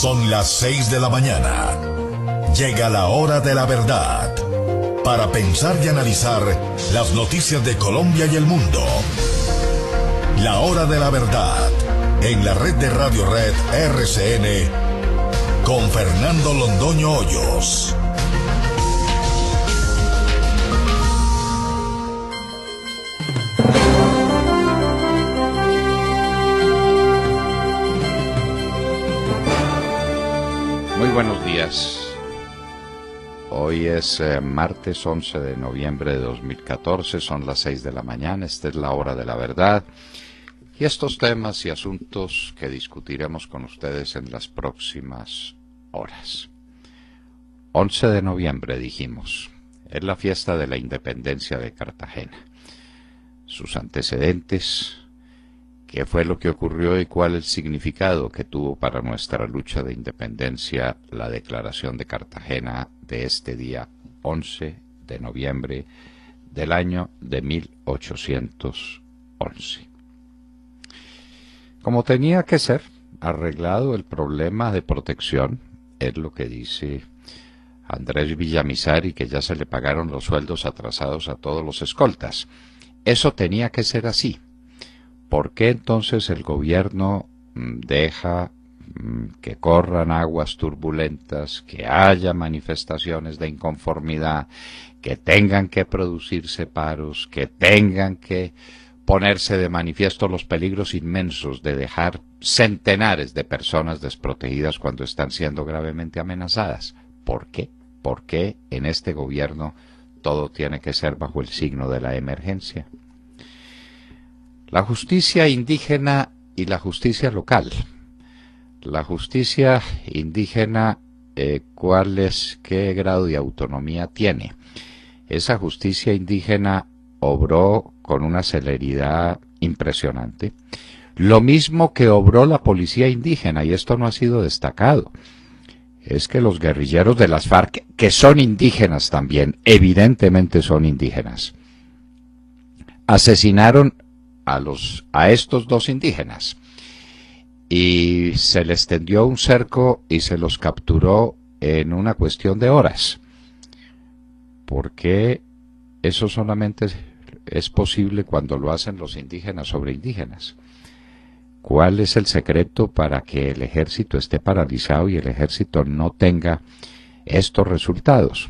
Son las 6 de la mañana. Llega la hora de la verdad. Para pensar y analizar las noticias de Colombia y el mundo. La hora de la verdad. En la red de Radio Red RCN. Con Fernando Londoño Hoyos. Muy buenos días. Hoy es martes 11 de noviembre de 2014, son las 6 de la mañana, esta es la hora de la verdad. Y estos temas y asuntos que discutiremos con ustedes en las próximas horas. 11 de noviembre, dijimos, es la fiesta de la independencia de Cartagena. Sus antecedentes, qué fue lo que ocurrió y cuál el significado que tuvo para nuestra lucha de independencia la declaración de Cartagena de este día 11 de noviembre del año de 1811. Como tenía que ser arreglado el problema de protección, es lo que dice Andrés Villamizar, que ya se le pagaron los sueldos atrasados a todos los escoltas. Eso tenía que ser así. ¿Por qué entonces el gobierno deja que corran aguas turbulentas, que haya manifestaciones de inconformidad, que tengan que producirse paros, que tengan que ponerse de manifiesto los peligros inmensos de dejar centenares de personas desprotegidas cuando están siendo gravemente amenazadas? ¿Por qué? ¿Por qué en este gobierno todo tiene que ser bajo el signo de la emergencia? La justicia indígena y la justicia local. La justicia indígena, ¿qué grado de autonomía tiene? Esa justicia indígena obró con una celeridad impresionante. Lo mismo que obró la policía indígena, y esto no ha sido destacado. Es que los guerrilleros de las FARC, que son indígenas también, evidentemente son indígenas, asesinaron a estos dos indígenas y se les tendió un cerco y se los capturó en una cuestión de horas. ¿Por qué eso solamente es posible cuando lo hacen los indígenas sobre indígenas? ¿Cuál es el secreto para que el ejército esté paralizado y el ejército no tenga estos resultados?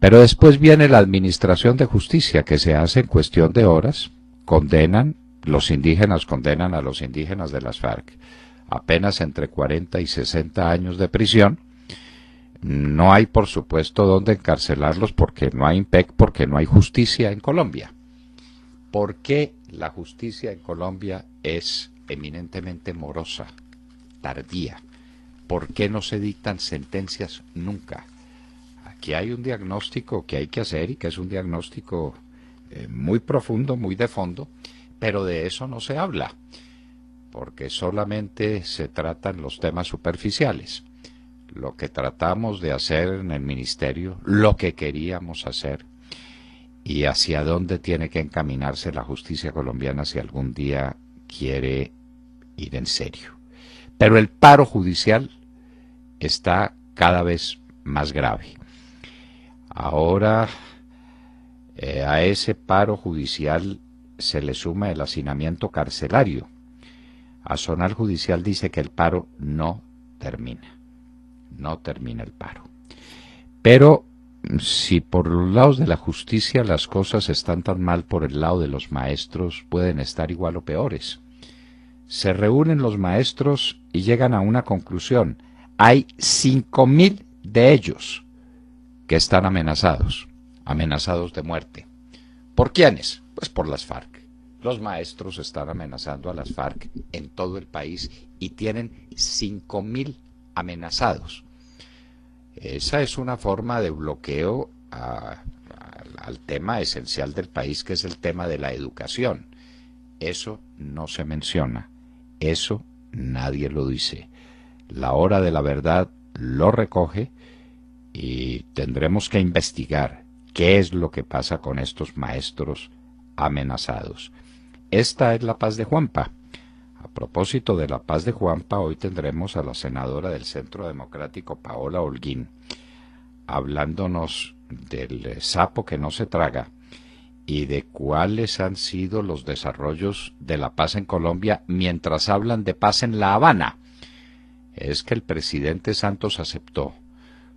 Pero después viene la administración de justicia, que se hace en cuestión de horas. Los indígenas condenan a los indígenas de las FARC apenas entre 40 y 60 años de prisión. No hay, por supuesto, dónde encarcelarlos porque no hay IMPEC, porque no hay justicia en Colombia. ¿Por qué la justicia en Colombia es eminentemente morosa, tardía? ¿Por qué no se dictan sentencias nunca? Aquí hay un diagnóstico que hay que hacer y que es un diagnóstico muy profundo, muy de fondo, pero de eso no se habla, porque solamente se tratan los temas superficiales. Lo que tratamos de hacer en el ministerio, lo que queríamos hacer, y hacia dónde tiene que encaminarse la justicia colombiana si algún día quiere ir en serio. Pero el paro judicial está cada vez más grave. Ahora, a ese paro judicial se le suma el hacinamiento carcelario. Azonal Judicial dice que el paro no termina el paro. Pero si por los lados de la justicia las cosas están tan mal, por el lado de los maestros pueden estar igual o peores. Se reúnen los maestros y llegan a una conclusión. Hay 5.000 de ellos que están amenazados de muerte. ¿Por quiénes? Pues por las FARC. Los maestros están amenazando a las FARC en todo el país y tienen 5.000 amenazados. Esa es una forma de bloqueo al tema esencial del país, que es el tema de la educación. Eso no se menciona, eso nadie lo dice. La hora de la verdad lo recoge y tendremos que investigar qué es lo que pasa con estos maestros amenazados. Esta es la paz de Juanpa. A propósito de la paz de Juanpa, hoy tendremos a la senadora del Centro Democrático, Paola Holguín, hablándonos del sapo que no se traga y de cuáles han sido los desarrollos de la paz en Colombia mientras hablan de paz en La Habana. Es que el presidente Santos aceptó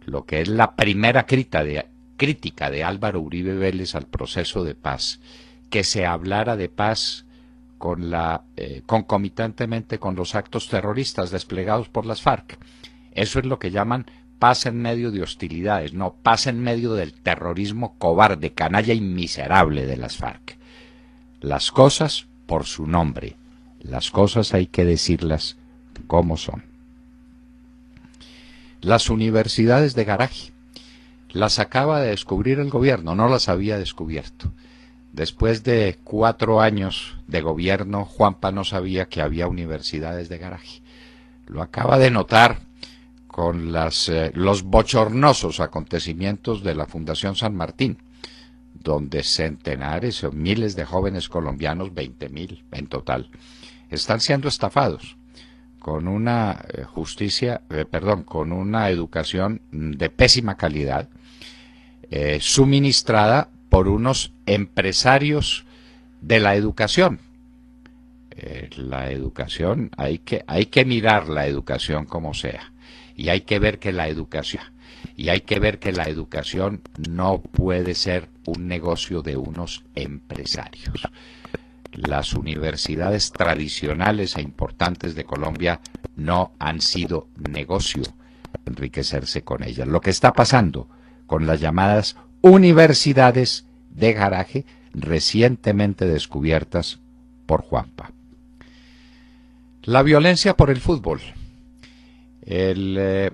lo que es la primera crítica de Álvaro Uribe Vélez al proceso de paz, que se hablara de paz concomitantemente con los actos terroristas desplegados por las FARC. Eso es lo que llaman paz en medio de hostilidades, no paz en medio del terrorismo cobarde, canalla y miserable de las FARC. Las cosas por su nombre, las cosas hay que decirlas como son. Las universidades de garaje las acaba de descubrir el gobierno, no las había descubierto. Después de 4 años de gobierno, Juanpa no sabía que había universidades de garaje. Lo acaba de notar con los bochornosos acontecimientos de la Fundación San Martín, donde centenares o miles de jóvenes colombianos, 20.000 en total, están siendo estafados con una con una educación de pésima calidad, suministrada por unos empresarios de la educación. La educación, hay que mirar la educación como sea, y hay que ver que la educación no puede ser un negocio de unos empresarios. Las universidades tradicionales e importantes de Colombia no han sido negocio enriquecerse con ellas. Lo que está pasando con las llamadas universidades de garaje recientemente descubiertas por Juanpa. La violencia por el fútbol. El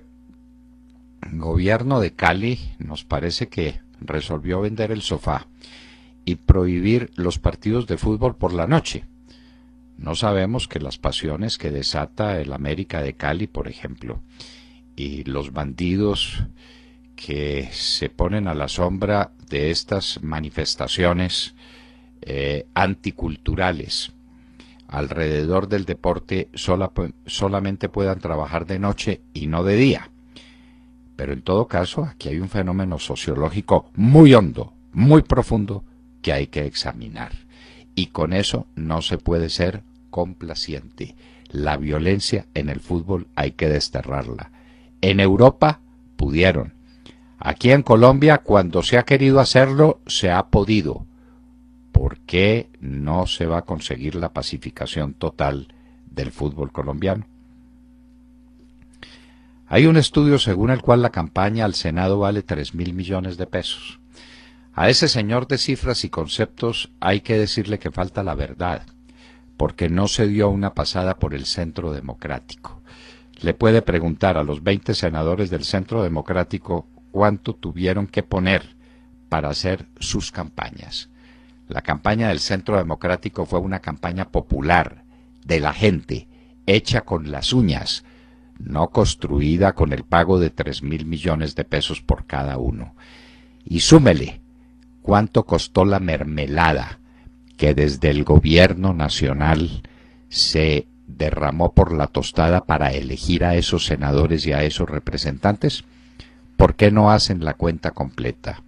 gobierno de Cali nos parece que resolvió vender el sofá y prohibir los partidos de fútbol por la noche. No sabemos que las pasiones que desata el América de Cali, por ejemplo, y los bandidos que se ponen a la sombra de estas manifestaciones anticulturales alrededor del deporte solamente puedan trabajar de noche y no de día. Pero en todo caso, aquí hay un fenómeno sociológico muy hondo, muy profundo, que hay que examinar. Y con eso no se puede ser complaciente. La violencia en el fútbol hay que desterrarla. En Europa pudieron. Aquí en Colombia, cuando se ha querido hacerlo, se ha podido. ¿Por qué no se va a conseguir la pacificación total del fútbol colombiano? Hay un estudio según el cual la campaña al Senado vale 3.000 millones de pesos. A ese señor de cifras y conceptos hay que decirle que falta la verdad, porque no se dio una pasada por el Centro Democrático. Le puede preguntar a los 20 senadores del Centro Democrático cuánto tuvieron que poner para hacer sus campañas. La campaña del Centro Democrático fue una campaña popular, de la gente, hecha con las uñas, no construida con el pago de 3.000 millones de pesos por cada uno. Y súmele cuánto costó la mermelada que desde el gobierno nacional se derramó por la tostada para elegir a esos senadores y a esos representantes. ¿Por qué no hacen la cuenta completa?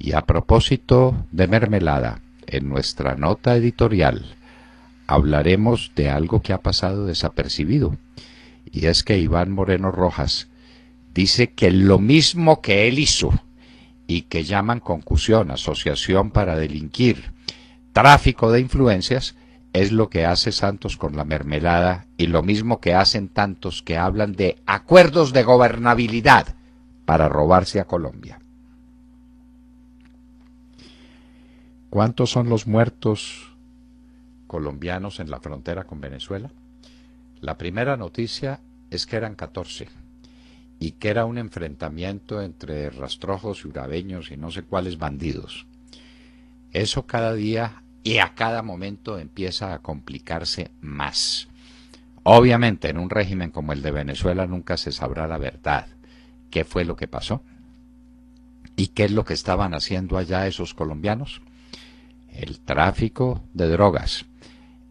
Y a propósito de mermelada, en nuestra nota editorial hablaremos de algo que ha pasado desapercibido, y es que Iván Moreno Rojas dice que lo mismo que él hizo y que llaman concusión, asociación para delinquir, tráfico de influencias, es lo que hace Santos con la mermelada y lo mismo que hacen tantos que hablan de acuerdos de gobernabilidad para robarse a Colombia. ¿Cuántos son los muertos colombianos en la frontera con Venezuela? La primera noticia es que eran 14 y que era un enfrentamiento entre rastrojos y urabeños y no sé cuáles bandidos. Eso cada día y a cada momento empieza a complicarse más. Obviamente en un régimen como el de Venezuela nunca se sabrá la verdad. ¿Qué fue lo que pasó? ¿Y qué es lo que estaban haciendo allá esos colombianos? El tráfico de drogas,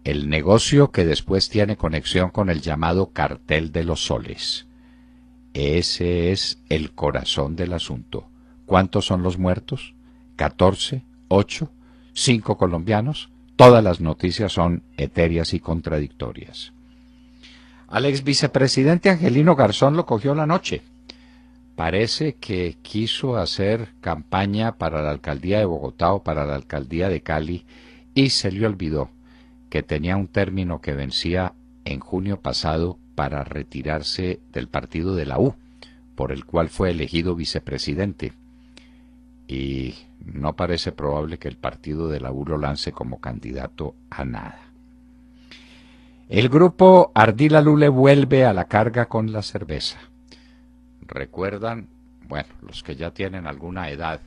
el negocio que después tiene conexión con el llamado cartel de los soles. Ese es el corazón del asunto. ¿Cuántos son los muertos? 14, 8, 5 colombianos. Todas las noticias son etéreas y contradictorias. Al ex vicepresidente Angelino Garzón lo cogió la noche. Parece que quiso hacer campaña para la alcaldía de Bogotá o para la alcaldía de Cali y se le olvidó que tenía un término que vencía en junio pasado para retirarse del partido de la U, por el cual fue elegido vicepresidente. Y no parece probable que el partido de la U lo lance como candidato a nada. El grupo Ardila Lule vuelve a la carga con la cerveza. Recuerdan, bueno, los que ya tienen alguna edad,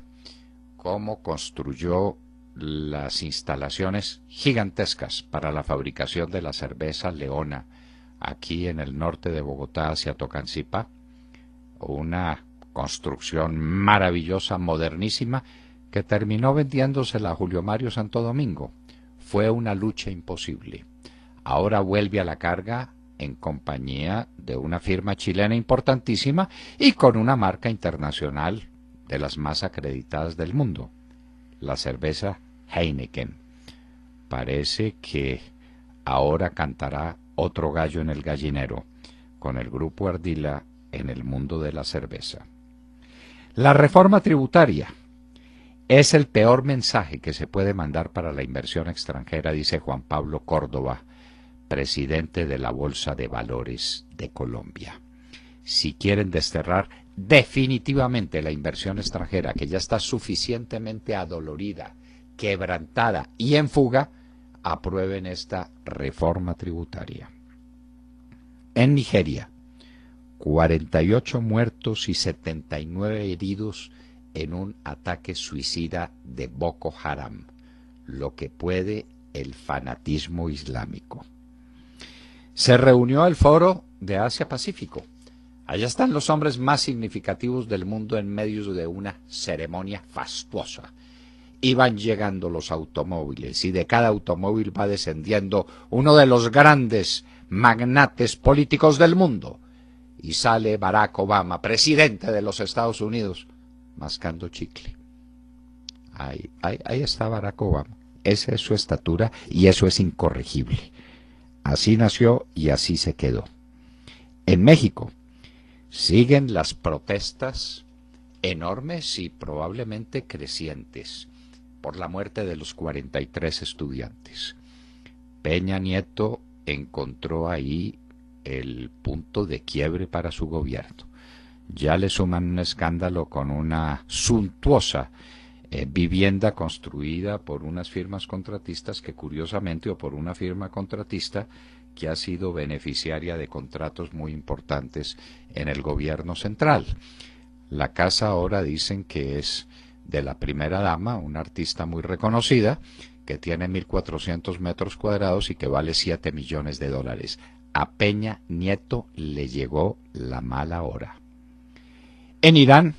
cómo construyó las instalaciones gigantescas para la fabricación de la cerveza Leona, aquí en el norte de Bogotá hacia Tocancipá, una construcción maravillosa, modernísima, que terminó vendiéndosela a Julio Mario Santo Domingo. Fue una lucha imposible. Ahora vuelve a la carga en compañía de una firma chilena importantísima y con una marca internacional de las más acreditadas del mundo, la cerveza Heineken. Parece que ahora cantará otro gallo en el gallinero, con el grupo Ardila en el mundo de la cerveza. La reforma tributaria es el peor mensaje que se puede mandar para la inversión extranjera, dice Juan Pablo Córdoba, presidente de la Bolsa de Valores de Colombia. Si quieren desterrar definitivamente la inversión extranjera, que ya está suficientemente adolorida, quebrantada y en fuga, aprueben esta reforma tributaria. En Nigeria, 48 muertos y 79 heridos en un ataque suicida de Boko Haram, lo que puede el fanatismo islámico. Se reunió el Foro de Asia-Pacífico. Allá están los hombres más significativos del mundo en medio de una ceremonia fastuosa. Iban llegando los automóviles y de cada automóvil va descendiendo uno de los grandes magnates políticos del mundo. Y sale Barack Obama, presidente de los Estados Unidos, mascando chicle. Ahí está Barack Obama. Esa es su estatura y eso es incorregible. Así nació y así se quedó. En México siguen las protestas enormes y probablemente crecientes por la muerte de los 43 estudiantes. Peña Nieto encontró ahí el punto de quiebre para su gobierno. Ya le suman un escándalo con una suntuosa vivienda construida por unas firmas contratistas que curiosamente, o por una firma contratista que ha sido beneficiaria de contratos muy importantes en el gobierno central. La casa ahora dicen que es de la primera dama, una artista muy reconocida, que tiene 1.400 metros cuadrados y que vale $7 millones. A Peña Nieto le llegó la mala hora. En Irán,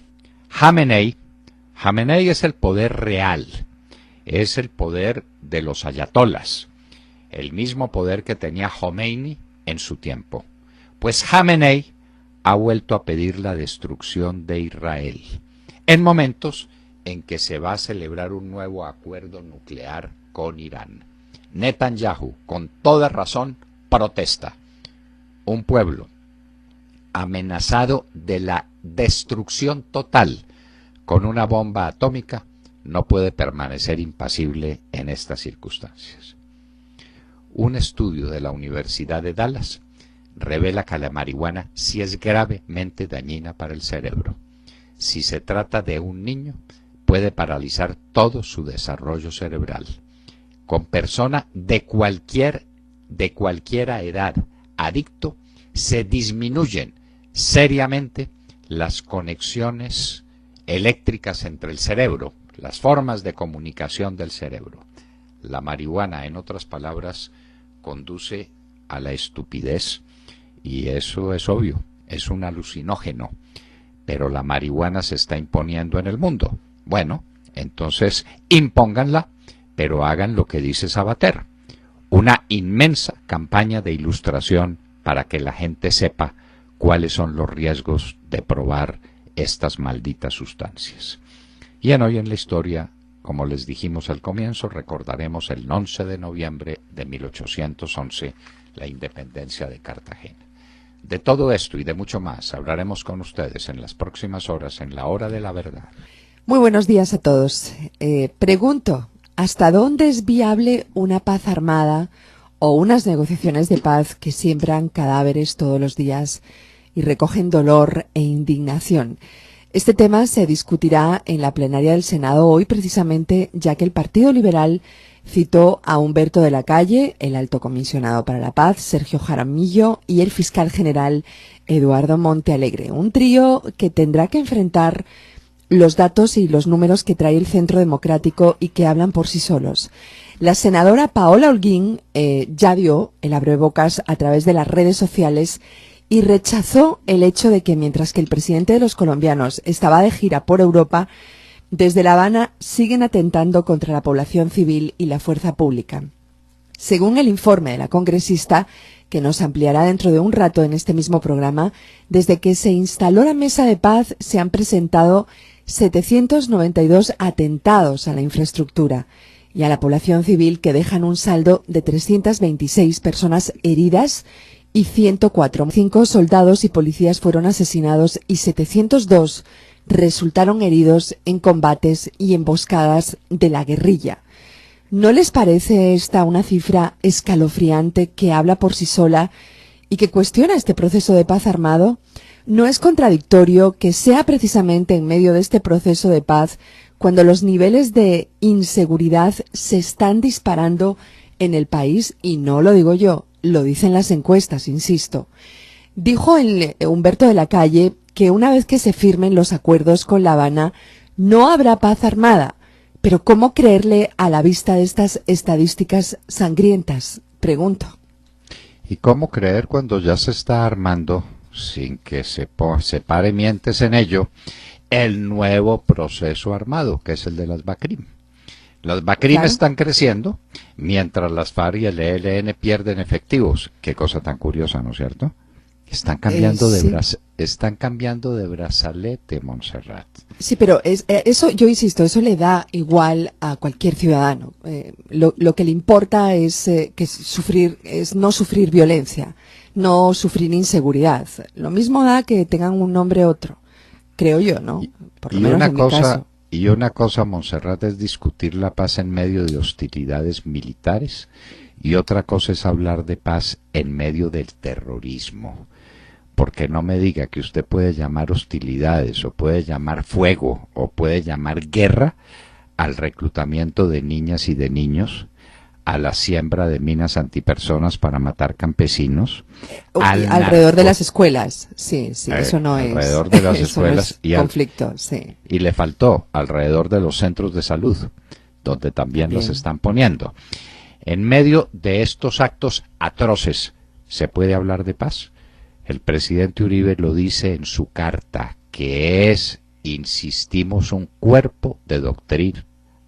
Jamenei es el poder real, es el poder de los ayatolas, el mismo poder que tenía Khomeini en su tiempo. Pues Jamenei ha vuelto a pedir la destrucción de Israel, en momentos en que se va a celebrar un nuevo acuerdo nuclear con Irán. Netanyahu, con toda razón, protesta. Un pueblo amenazado de la destrucción total con una bomba atómica no puede permanecer impasible en estas circunstancias. Un estudio de la Universidad de Dallas revela que la marihuana sí es gravemente dañina para el cerebro. Si se trata de un niño, puede paralizar todo su desarrollo cerebral. Con persona de cualquiera edad adicto, se disminuyen seriamente las conexiones eléctricas entre el cerebro, las formas de comunicación del cerebro. La marihuana, en otras palabras, conduce a la estupidez, y eso es obvio, es un alucinógeno, pero la marihuana se está imponiendo en el mundo. Bueno, entonces impónganla, pero hagan lo que dice Sabater. una inmensa campaña de ilustración para que la gente sepa cuáles son los riesgos de probar estas malditas sustancias. Y en Hoy en la Historia, como les dijimos al comienzo, recordaremos el 11 de noviembre de 1811, la independencia de Cartagena. De todo esto y de mucho más hablaremos con ustedes en las próximas horas en la Hora de la Verdad. Muy buenos días a todos. Pregunto, ¿hasta dónde es viable una paz armada o unas negociaciones de paz que siembran cadáveres todos los días y recogen dolor e indignación? Este tema se discutirá en la plenaria del Senado hoy, precisamente ya que el Partido Liberal citó a Humberto de la Calle, el alto comisionado para la paz, Sergio Jaramillo, y el fiscal general Eduardo Montealegre. Un trío que tendrá que enfrentar los datos y los números que trae el Centro Democrático y que hablan por sí solos. La senadora Paola Holguín ya dio el abrebocas a través de las redes sociales y rechazó el hecho de que mientras que el presidente de los colombianos estaba de gira por Europa, desde La Habana siguen atentando contra la población civil y la fuerza pública. Según el informe de la congresista, que nos ampliará dentro de un rato en este mismo programa, desde que se instaló la mesa de paz se han presentado 792 atentados a la infraestructura y a la población civil que dejan un saldo de 326 personas heridas y 104. 5 soldados y policías fueron asesinados y 702 resultaron heridos en combates y emboscadas de la guerrilla. ¿No les parece esta una cifra escalofriante que habla por sí sola y que cuestiona este proceso de paz armado? ¿No es contradictorio que sea precisamente en medio de este proceso de paz cuando los niveles de inseguridad se están disparando en el país? Y no lo digo yo, lo dicen las encuestas, insisto. Dijo Humberto de la Calle que una vez que se firmen los acuerdos con La Habana no habrá paz armada. Pero ¿cómo creerle a la vista de estas estadísticas sangrientas? Pregunto. ¿Y cómo creer cuando ya se está armando, sin que se pare mientes en ello, el nuevo proceso armado, que es el de las BACRIM? Las BACRIM claro. Están creciendo, mientras las FARC y el ELN pierden efectivos. Qué cosa tan curiosa, ¿no es cierto? Están cambiando están cambiando de brazalete, Montserrat. Sí, pero eso, yo insisto, eso le da igual a cualquier ciudadano. Lo que le importa es no sufrir violencia, no sufrir inseguridad. Lo mismo da que tengan un nombre u otro, creo yo, ¿no? Por lo menos en mi caso. Y una cosa, Montserrat, es discutir la paz en medio de hostilidades militares, y otra cosa es hablar de paz en medio del terrorismo. Porque no me diga que usted puede llamar hostilidades, o puede llamar fuego, o puede llamar guerra al reclutamiento de niñas y de niños, a la siembra de minas antipersonas para matar campesinos, alrededor de las escuelas. Sí, eso no es alrededor de las escuelas no es conflicto, sí. Y le faltó alrededor de los centros de salud, donde también los están poniendo. En medio de estos actos atroces, ¿se puede hablar de paz? El presidente Uribe lo dice en su carta, que es, insistimos, un cuerpo de doctrina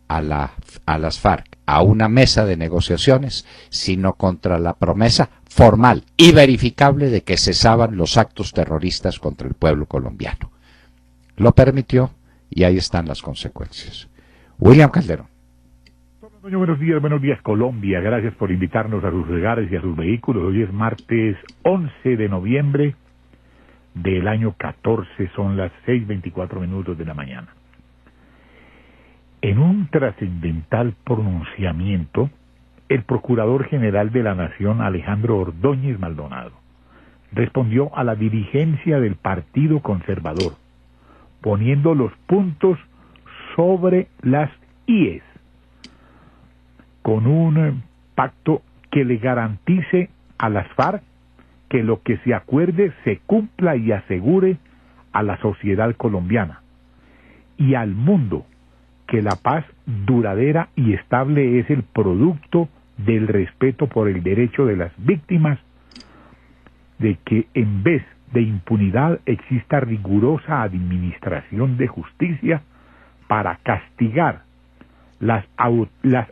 a las FARC, a una mesa de negociaciones, sino contra la promesa formal y verificable de que cesaban los actos terroristas contra el pueblo colombiano. Lo permitió y ahí están las consecuencias. William Calderón. Buenos días Colombia, gracias por invitarnos a sus hogares y a sus vehículos. Hoy es martes 11 de noviembre del año 14, son las 6:24 de la mañana. En un trascendental pronunciamiento, el Procurador General de la Nación, Alejandro Ordóñez Maldonado, respondió a la dirigencia del Partido Conservador, poniendo los puntos sobre las IES, con un pacto que le garantice a las FARC que lo que se acuerde se cumpla y asegure a la sociedad colombiana y al mundo que la paz duradera y estable es el producto del respeto por el derecho de las víctimas, de que en vez de impunidad exista rigurosa administración de justicia para castigar las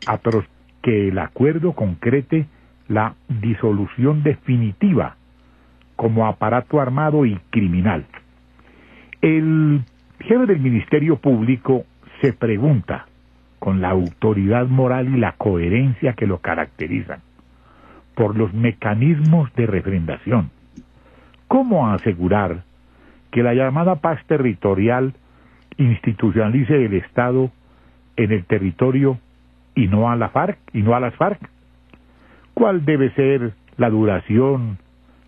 atrocidades, que el acuerdo concrete la disolución definitiva como aparato armado y criminal. El jefe del Ministerio Público se pregunta, con la autoridad moral y la coherencia que lo caracterizan, por los mecanismos de refrendación, ¿cómo asegurar que la llamada paz territorial institucionalice el Estado en el territorio y no a la FARC y no a las FARC? ¿Cuál debe ser la duración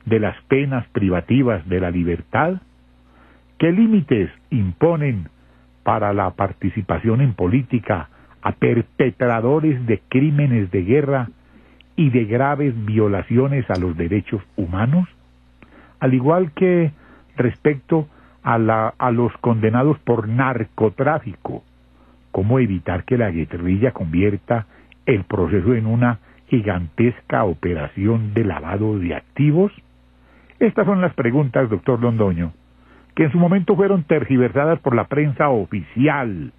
de las penas privativas de la libertad? ¿Qué límites imponen para la participación en política a perpetradores de crímenes de guerra y de graves violaciones a los derechos humanos? Al igual que respecto a los condenados por narcotráfico, ¿cómo evitar que la guerrilla convierta el proceso en una gigantesca operación de lavado de activos? Estas son las preguntas, doctor Londoño, que en su momento fueron tergiversadas por la prensa oficial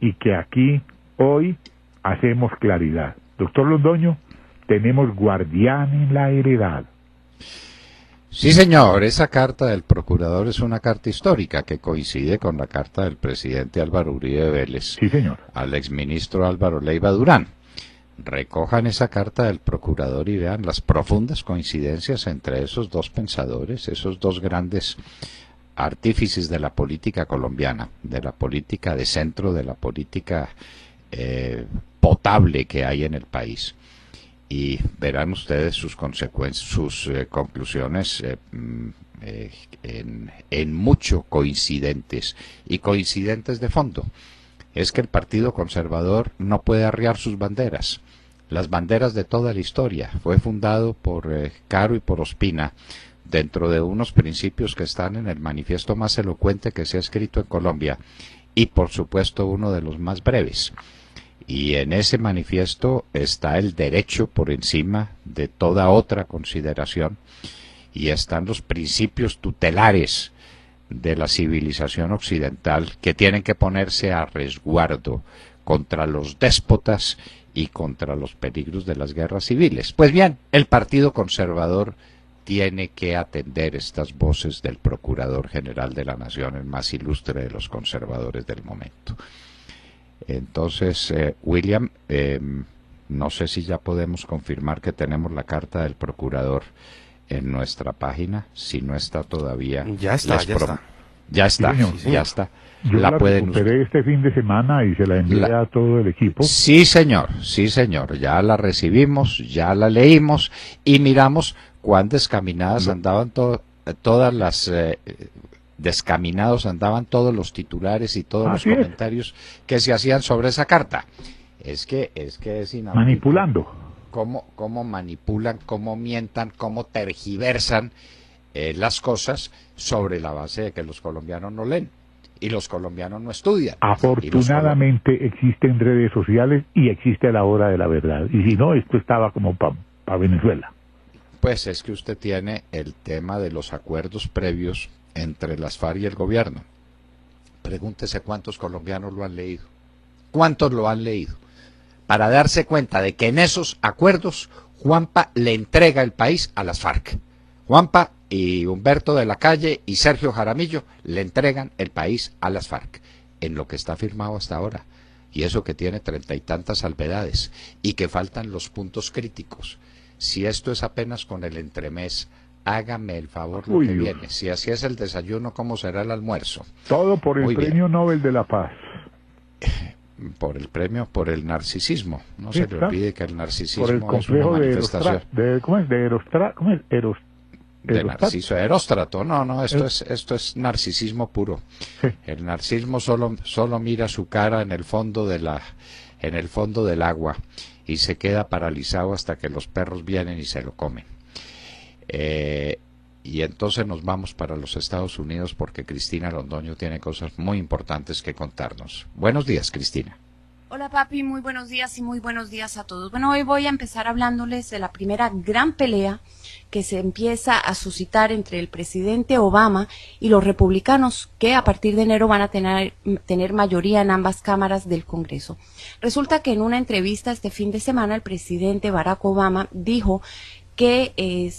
y que aquí hoy hacemos claridad. Doctor Londoño, tenemos guardián en la heredad. Sí, señor, esa carta del procurador es una carta histórica que coincide con la carta del presidente Álvaro Uribe Vélez, sí, señor, al exministro Álvaro Leiva Durán. Recojan esa carta del procurador y vean las profundas coincidencias entre esos dos pensadores, esos dos grandes artífices de la política colombiana, de la política de centro, de la política potable que hay en el país. Y verán ustedes sus consecuencias, sus conclusiones en mucho coincidentes y coincidentes de fondo. Es que el Partido Conservador no puede arriar sus banderas, las banderas de toda la historia. Fue fundado por Caro y por Ospina dentro de unos principios que están en el manifiesto más elocuente que se ha escrito en Colombia y por supuesto uno de los más breves. Y en ese manifiesto está el derecho por encima de toda otra consideración y están los principios tutelares de la civilización occidental que tienen que ponerse a resguardo contra los déspotas y contra los peligros de las guerras civiles. Pues bien, el Partido Conservador tiene que atender estas voces del Procurador General de la Nación, el más ilustre de los conservadores del momento. Entonces, William, no sé si ya podemos confirmar que tenemos la carta del Procurador en nuestra página. Si no está todavía, ya está. Ya está, sí, ya está. Yo la recuperé este fin de semana y se la envié a todo el equipo. Sí, señor, ya la recibimos, ya la leímos y miramos cuán descaminadas andaban todas las... descaminados andaban todos los titulares y todos los comentarios que se hacían sobre esa carta. Es que es inaudito. Manipulando. Cómo manipulan, cómo mientan, cómo tergiversan las cosas sobre la base de que los colombianos no leen y los colombianos no estudian. Afortunadamente existen redes sociales y existe la hora de la verdad. Y si no, esto estaba como para Venezuela. Pues es que usted tiene el tema de los acuerdos previos entre las FARC y el gobierno. Pregúntese cuántos colombianos lo han leído. ¿Cuántos lo han leído? Para darse cuenta de que en esos acuerdos Juanpa le entrega el país a las FARC. Juanpa y Humberto de la Calle y Sergio Jaramillo le entregan el país a las FARC, en lo que está firmado hasta ahora. Y eso que tiene 30 y tantas salvedades, y que faltan los puntos críticos. Si esto es apenas con el entremés, hágame el favor lo que viene. Si así es el desayuno, ¿cómo será el almuerzo? Todo por el Premio Nobel de la Paz. Por el premio, por el narcisismo. No se le olvide que el narcisismo por el complejo es una manifestación. De Narciso Eróstrato. No, esto es narcisismo puro. Sí. El narcisismo solo mira su cara en el fondo del agua y se queda paralizado hasta que los perros vienen y se lo comen. Y entonces nos vamos para los Estados Unidos porque Cristina Londoño tiene cosas muy importantes que contarnos. Buenos días, Cristina. Hola. Hola papi, muy buenos días y muy buenos días a todos. Bueno, hoy voy a empezar hablándoles de la primera gran pelea que se empieza a suscitar entre el presidente Obama y los republicanos, que a partir de enero van a tener mayoría en ambas cámaras del Congreso. Resulta que en una entrevista este fin de semana el presidente Barack Obama dijo que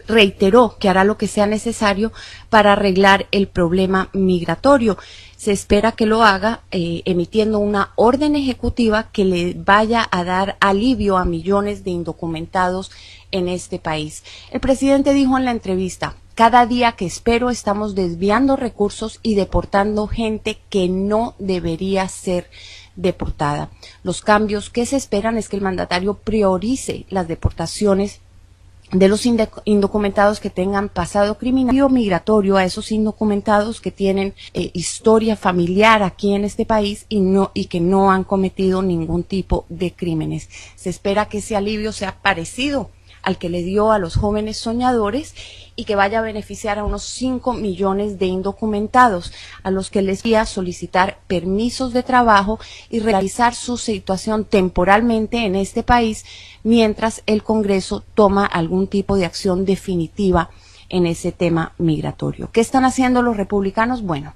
reiteró que hará lo que sea necesario para arreglar el problema migratorio. Se espera que lo haga emitiendo una orden ejecutiva que le vaya a dar alivio a millones de indocumentados en este país. El presidente dijo en la entrevista: cada día que espero estamos desviando recursos y deportando gente que no debería ser deportada. Los cambios que se esperan es que el mandatario priorice las deportaciones de los indocumentados que tengan pasado criminal o migratorio, a esos indocumentados que tienen historia familiar aquí en este país y que no han cometido ningún tipo de crímenes. Se espera que ese alivio sea parecido al que le dio a los jóvenes soñadores y que vaya a beneficiar a unos 5 millones de indocumentados, a los que les voy a solicitar permisos de trabajo y realizar su situación temporalmente en este país mientras el Congreso toma algún tipo de acción definitiva en ese tema migratorio. ¿Qué están haciendo los republicanos? Bueno,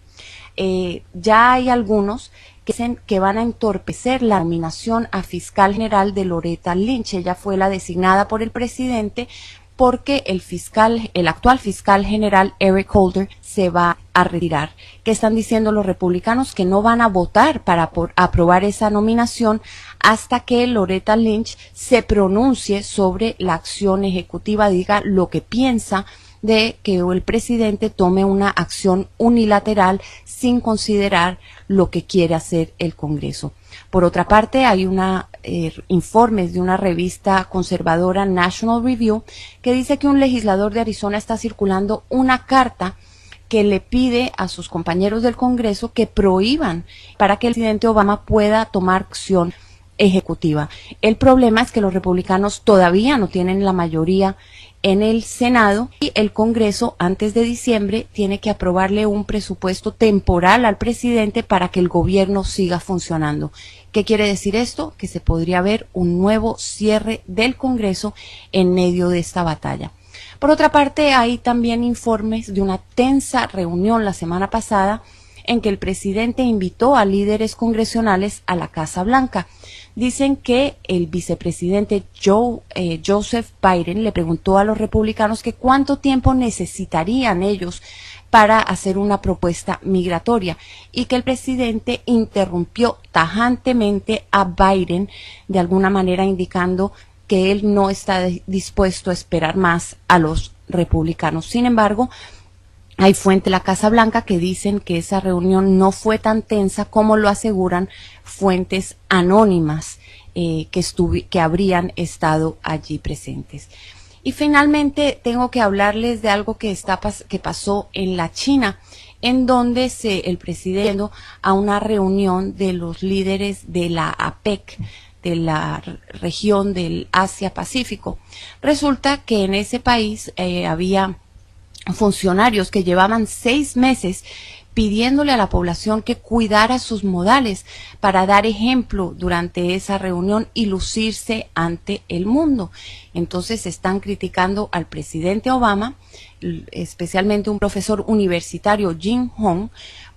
ya hay algunos que dicen que van a entorpecer la nominación a fiscal general de Loretta Lynch. Ella fue la designada por el presidente porque el actual fiscal general Eric Holder se va a retirar. ¿Qué están diciendo los republicanos? Que no van a votar para aprobar esa nominación hasta que Loretta Lynch se pronuncie sobre la acción ejecutiva, diga lo que piensa de que el presidente tome una acción unilateral sin considerar lo que quiere hacer el Congreso. Por otra parte, hay informes de una revista conservadora, National Review, que dice que un legislador de Arizona está circulando una carta que le pide a sus compañeros del Congreso que prohíban para que el presidente Obama pueda tomar acción ejecutiva. El problema es que los republicanos todavía no tienen la mayoría en el Senado y el Congreso antes de diciembre tiene que aprobarle un presupuesto temporal al presidente para que el gobierno siga funcionando. ¿Qué quiere decir esto? Que se podría ver un nuevo cierre del Congreso en medio de esta batalla. Por otra parte, hay también informes de una tensa reunión la semana pasada en que el presidente invitó a líderes congresionales a la Casa Blanca. Dicen que el vicepresidente Joseph Biden le preguntó a los republicanos que cuánto tiempo necesitarían ellos para hacer una propuesta migratoria y que el presidente interrumpió tajantemente a Biden, de alguna manera indicando que él no está dispuesto a esperar más a los republicanos. Sin embargo, hay fuentes de la Casa Blanca que dicen que esa reunión no fue tan tensa como lo aseguran fuentes anónimas que habrían estado allí presentes. Y finalmente tengo que hablarles de algo que pasó en la China, en donde el presidente a una reunión de los líderes de la APEC, de la región del Asia-Pacífico. Resulta que en ese país había funcionarios que llevaban 6 meses pidiéndole a la población que cuidara sus modales para dar ejemplo durante esa reunión y lucirse ante el mundo. Entonces están criticando al presidente Obama, especialmente un profesor universitario, Jin Hong,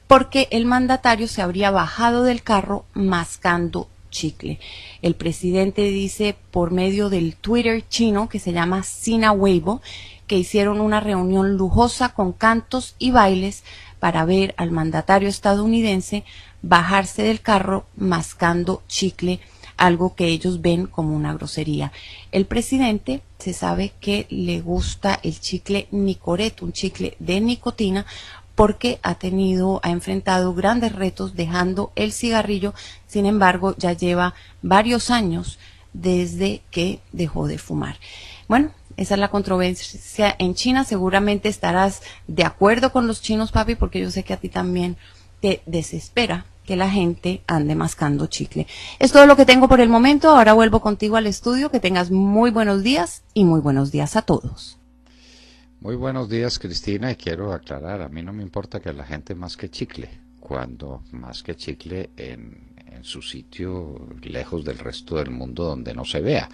porque el mandatario se habría bajado del carro mascando chicle. El presidente dice por medio del Twitter chino que se llama Sina Weibo que hicieron una reunión lujosa con cantos y bailes para ver al mandatario estadounidense bajarse del carro mascando chicle, algo que ellos ven como una grosería. El presidente se sabe que le gusta el chicle Nicorette, un chicle de nicotina, porque ha enfrentado grandes retos dejando el cigarrillo. Sin embargo, ya lleva varios años desde que dejó de fumar. Bueno, esa es la controversia en China. Seguramente estarás de acuerdo con los chinos, papi, porque yo sé que a ti también te desespera que la gente ande mascando chicle. Es todo lo que tengo por el momento. Ahora vuelvo contigo al estudio. Que tengas muy buenos días y muy buenos días a todos. Muy buenos días, Cristina, y quiero aclarar, a mí no me importa que la gente masque chicle. Cuando masque chicle en en su sitio, lejos del resto del mundo donde no se vea.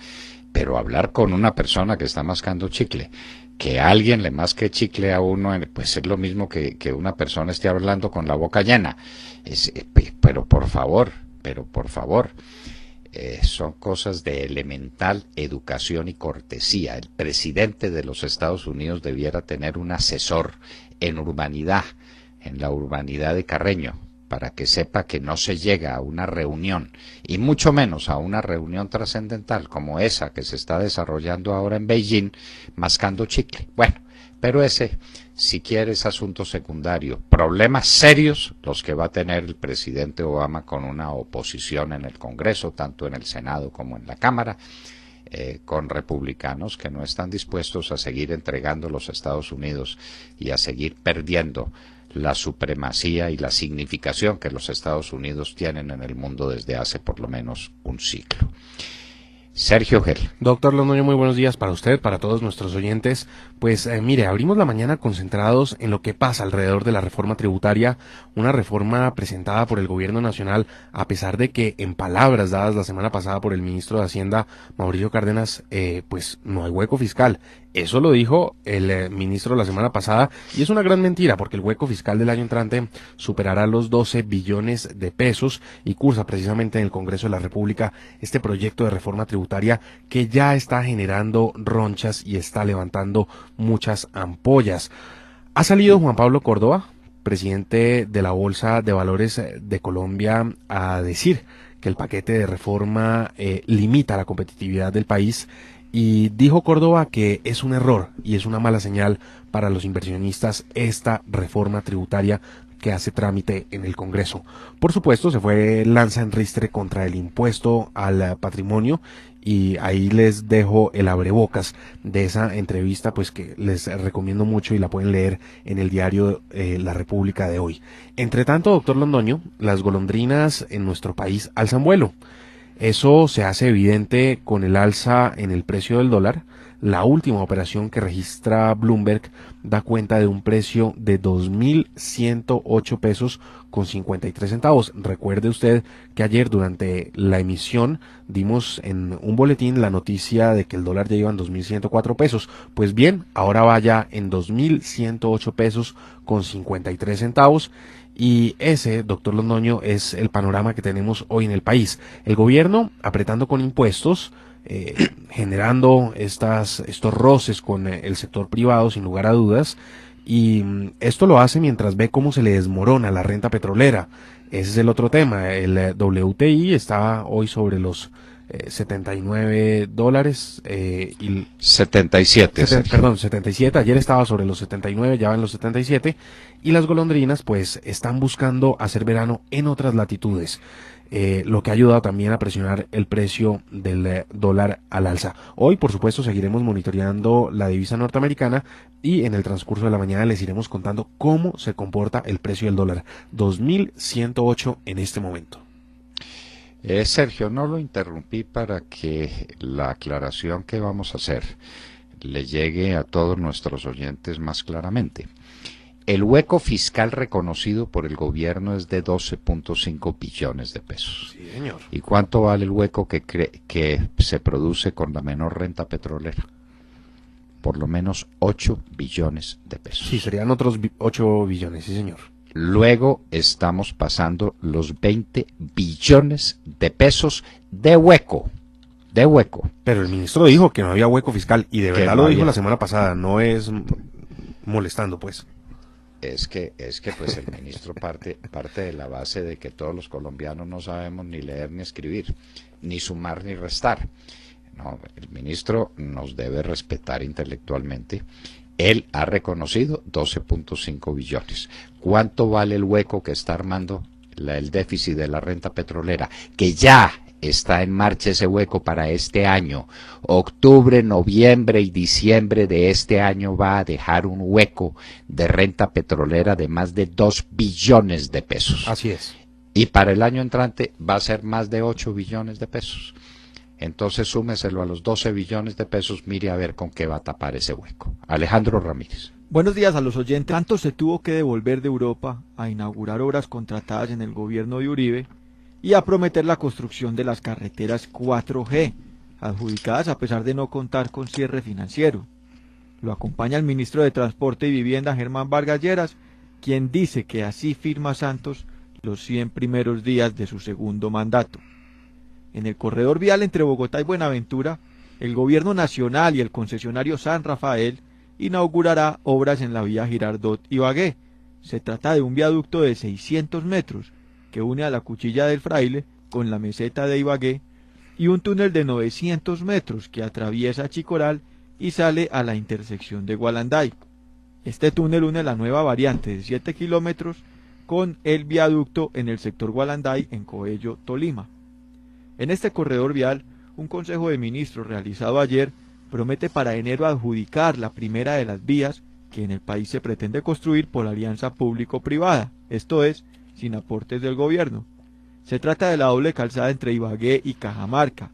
Pero hablar con una persona que está mascando chicle, que alguien le masque chicle a uno, pues es lo mismo que una persona esté hablando con la boca llena. Pero por favor, son cosas de elemental educación y cortesía. El presidente de los Estados Unidos debiera tener un asesor en urbanidad, en la urbanidad de Carreño, para que sepa que no se llega a una reunión, y mucho menos a una reunión trascendental como esa que se está desarrollando ahora en Beijing, mascando chicle. Bueno, pero ese, si quiere, es asunto secundario. Problemas serios los que va a tener el presidente Obama con una oposición en el Congreso, tanto en el Senado como en la Cámara, con republicanos que no están dispuestos a seguir entregando los Estados Unidos y a seguir perdiendo la supremacía y la significación que los Estados Unidos tienen en el mundo desde hace por lo menos un siglo. Sergio Gel. Doctor Londoño, muy buenos días para usted, para todos nuestros oyentes. Pues mire, abrimos la mañana concentrados en lo que pasa alrededor de la reforma tributaria, una reforma presentada por el gobierno nacional, a pesar de que en palabras dadas la semana pasada por el ministro de Hacienda, Mauricio Cárdenas, pues no hay hueco fiscal. Eso lo dijo el ministro la semana pasada y es una gran mentira porque el hueco fiscal del año entrante superará los 12 billones de pesos y cursa precisamente en el Congreso de la República este proyecto de reforma tributaria que ya está generando ronchas y está levantando muchas ampollas. Ha salido Juan Pablo Córdoba, presidente de la Bolsa de Valores de Colombia, a decir que el paquete de reforma limita la competitividad del país. Y dijo Córdoba que es un error y es una mala señal para los inversionistas esta reforma tributaria que hace trámite en el Congreso. Por supuesto, se fue lanza en ristre contra el impuesto al patrimonio y ahí les dejo el abrebocas de esa entrevista, pues que les recomiendo mucho y la pueden leer en el diario La República de hoy. Entre tanto, doctor Londoño, las golondrinas en nuestro país alzan vuelo. Eso se hace evidente con el alza en el precio del dólar. La última operación que registra Bloomberg da cuenta de un precio de 2.108 pesos con 53 centavos. Recuerde usted que ayer durante la emisión dimos en un boletín la noticia de que el dólar ya iba en 2.104 pesos. Pues bien, ahora va ya en 2.108 pesos con 53 centavos. Y ese, doctor Londoño, es el panorama que tenemos hoy en el país. El gobierno apretando con impuestos, generando estos roces con el sector privado, sin lugar a dudas, y esto lo hace mientras ve cómo se le desmorona la renta petrolera. Ese es el otro tema. El WTI está hoy sobre los $79 y 77. 77. Ayer estaba sobre los 79, ya va en los 77 y las golondrinas pues están buscando hacer verano en otras latitudes, lo que ha ayudado también a presionar el precio del dólar al alza. Hoy por supuesto seguiremos monitoreando la divisa norteamericana y en el transcurso de la mañana les iremos contando cómo se comporta el precio del dólar. 2.108 en este momento. Sergio, no lo interrumpí para que la aclaración que vamos a hacer le llegue a todos nuestros oyentes más claramente. El hueco fiscal reconocido por el gobierno es de 12.5 billones de pesos. Sí, señor. ¿Y cuánto vale el hueco que se produce con la menor renta petrolera? Por lo menos 8 billones de pesos. Sí, serían otros 8 billones, sí, señor. Luego estamos pasando los 20 billones de pesos de hueco. Pero el ministro dijo que no había hueco fiscal y de verdad no lo dijo había. la semana pasada, no es molestando pues. Es que pues el ministro parte de la base de que todos los colombianos no sabemos ni leer ni escribir, ni sumar ni restar. No, el ministro nos debe respetar intelectualmente. Él ha reconocido 12.5 billones. ¿Cuánto vale el hueco que está armando el déficit de la renta petrolera? Que ya está en marcha ese hueco para este año. Octubre, noviembre y diciembre de este año va a dejar un hueco de renta petrolera de más de 2 billones de pesos. Así es. Y para el año entrante va a ser más de 8 billones de pesos. Entonces súmeselo a los 12 billones de pesos, mire a ver con qué va a tapar ese hueco. Alejandro Ramírez. Buenos días a los oyentes. Tanto se tuvo que devolver de Europa a inaugurar obras contratadas en el gobierno de Uribe y a prometer la construcción de las carreteras 4G, adjudicadas a pesar de no contar con cierre financiero. Lo acompaña el ministro de Transporte y Vivienda, Germán Vargas Lleras, quien dice que así firma Santos los 100 primeros días de su segundo mandato. En el corredor vial entre Bogotá y Buenaventura, el gobierno nacional y el concesionario San Rafael inaugurará obras en la vía Girardot-Ibagué. Se trata de un viaducto de 600 metros que une a la Cuchilla del Fraile con la meseta de Ibagué y un túnel de 900 metros que atraviesa Chicoral y sale a la intersección de Gualanday. Este túnel une la nueva variante de 7 kilómetros con el viaducto en el sector Gualanday en Coello, Tolima. En este corredor vial, un consejo de ministros realizado ayer promete para enero adjudicar la primera de las vías que en el país se pretende construir por alianza público-privada, esto es, sin aportes del gobierno. Se trata de la doble calzada entre Ibagué y Cajamarca,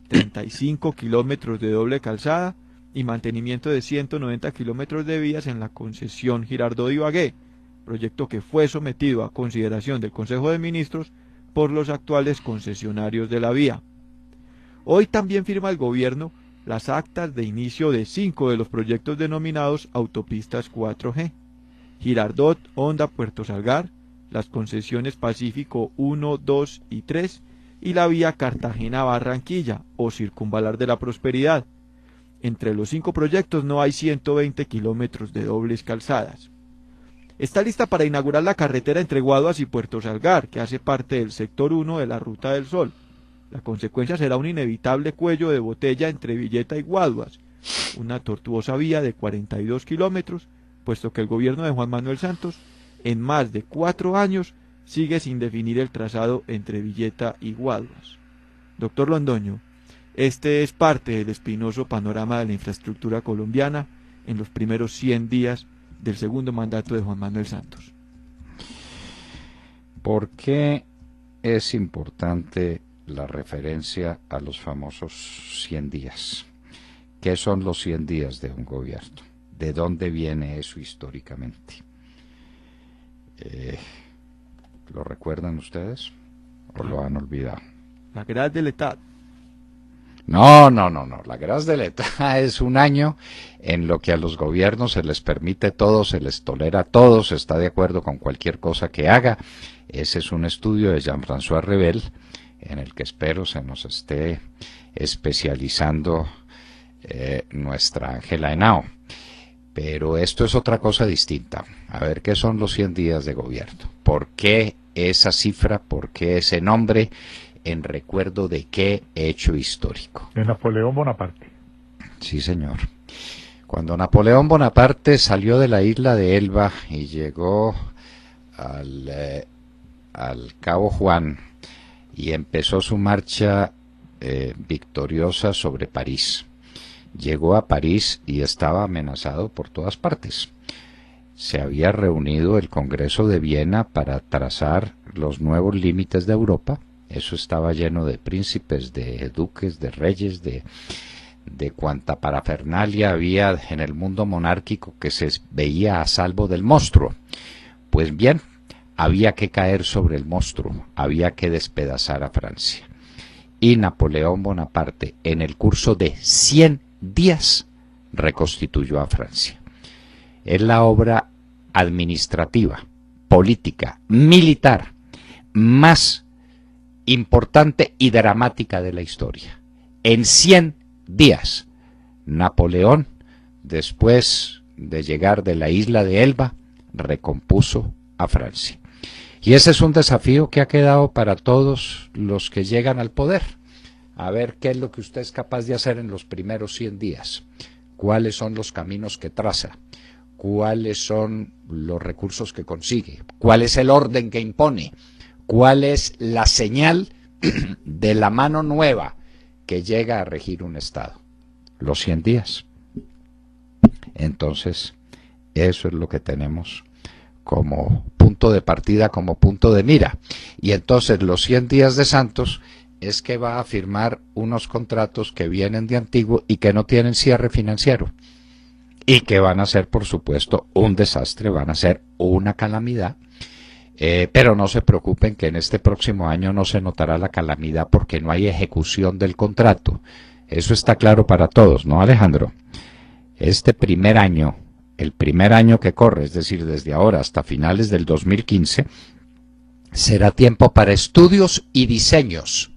35 kilómetros de doble calzada y mantenimiento de 190 kilómetros de vías en la concesión Girardot-Ibagué, proyecto que fue sometido a consideración del Consejo de Ministros por los actuales concesionarios de la vía. Hoy también firma el gobierno las actas de inicio de 5 de los proyectos denominados autopistas 4G, Girardot, Honda, Puerto Salgar, las concesiones Pacífico 1, 2 y 3 y la vía Cartagena-Barranquilla o Circunvalar de la Prosperidad. Entre los 5 proyectos no hay 120 kilómetros de dobles calzadas. Está lista para inaugurar la carretera entre Guaduas y Puerto Salgar, que hace parte del sector 1 de la Ruta del Sol. La consecuencia será un inevitable cuello de botella entre Villeta y Guaduas, una tortuosa vía de 42 kilómetros, puesto que el gobierno de Juan Manuel Santos, en más de 4 años, sigue sin definir el trazado entre Villeta y Guaduas. Doctor Londoño, este es parte del espinoso panorama de la infraestructura colombiana en los primeros 100 días del segundo mandato de Juan Manuel Santos. ¿Por qué es importante la referencia a los famosos 100 días? ¿Qué son los 100 días de un gobierno? ¿De dónde viene eso históricamente? ¿Lo recuerdan ustedes o lo han olvidado? La Grâce de l'État. No. La Grâce de l'État es un año en lo que a los gobiernos se les permite todo, se les tolera todo, se está de acuerdo con cualquier cosa que haga. Ese es un estudio de Jean-François Revel, en el que espero se nos esté especializando nuestra Ángela Henao. Pero esto es otra cosa distinta. A ver, ¿qué son los 100 días de gobierno? ¿Por qué esa cifra? ¿Por qué ese nombre? ¿En recuerdo de qué hecho histórico? De Napoleón Bonaparte. Sí, señor. Cuando Napoleón Bonaparte salió de la isla de Elba y llegó al Cabo Juan y empezó su marcha victoriosa sobre París. Llegó a París y estaba amenazado por todas partes. Se había reunido el Congreso de Viena para trazar los nuevos límites de Europa. Eso estaba lleno de príncipes, de duques, de reyes, de cuanta parafernalia había en el mundo monárquico que se veía a salvo del monstruo. Pues bien, había que caer sobre el monstruo, había que despedazar a Francia. Y Napoleón Bonaparte, en el curso de 100 días, reconstituyó a Francia. Es la obra administrativa, política, militar más importante y dramática de la historia. En 100 días, Napoleón, después de llegar de la isla de Elba, recompuso a Francia. Y ese es un desafío que ha quedado para todos los que llegan al poder. A ver qué es lo que usted es capaz de hacer en los primeros 100 días. ¿Cuáles son los caminos que traza? ¿Cuáles son los recursos que consigue? ¿Cuál es el orden que impone? ¿Cuál es la señal de la mano nueva que llega a regir un Estado? Los 100 días. Entonces, eso es lo que tenemos como punto de partida, como punto de mira. Y entonces los 100 días de Santos es que va a firmar unos contratos que vienen de antiguo y que no tienen cierre financiero. Y que van a ser, por supuesto, un desastre, van a ser una calamidad. Pero no se preocupen que en este próximo año no se notará la calamidad porque no hay ejecución del contrato. Eso está claro para todos, ¿no, Alejandro? Este primer año, el primer año que corre, es decir, desde ahora hasta finales del 2015, será tiempo para estudios y diseños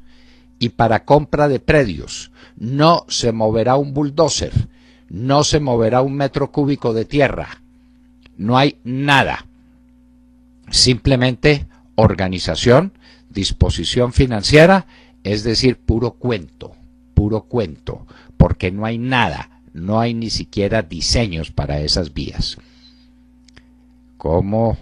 y para compra de predios. No se moverá un bulldozer, no se moverá un metro cúbico de tierra, no hay nada. Simplemente organización, disposición financiera, es decir, puro cuento, porque no hay nada, no hay ni siquiera diseños para esas vías. ¿Cómo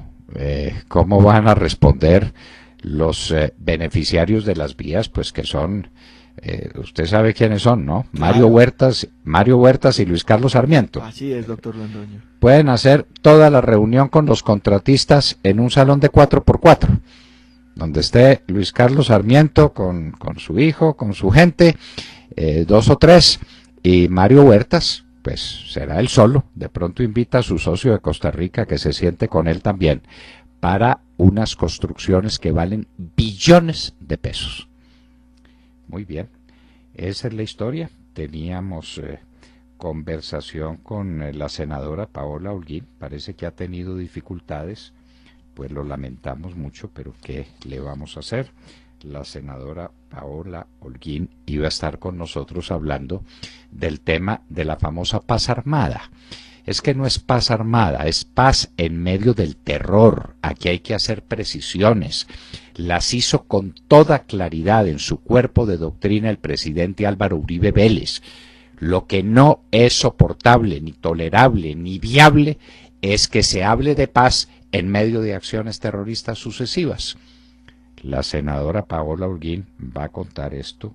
van a responder los beneficiarios de las vías? Pues que son, usted sabe quiénes son, ¿no? Claro. Mario Huertas y Luis Carlos Sarmiento. Así es, doctor Londoño. Pueden hacer toda la reunión con los contratistas en un salón de 4x4, donde esté Luis Carlos Sarmiento con su hijo, con su gente, 2 o 3, y Mario Huertas, pues será él solo. De pronto invita a su socio de Costa Rica que se siente con él también para unas construcciones que valen billones de pesos. Muy bien, esa es la historia. Teníamos conversación con la senadora Paola Holguín. Parece que ha tenido dificultades, pues lo lamentamos mucho, pero ¿qué le vamos a hacer? La senadora Paola Holguín iba a estar con nosotros hablando del tema de la famosa paz armada. Es que no es paz armada, es paz en medio del terror. Aquí hay que hacer precisiones. Las hizo con toda claridad en su cuerpo de doctrina el presidente Álvaro Uribe Vélez. Lo que no es soportable, ni tolerable, ni viable, es que se hable de paz en medio de acciones terroristas sucesivas. La senadora Paola Holguín va a contar esto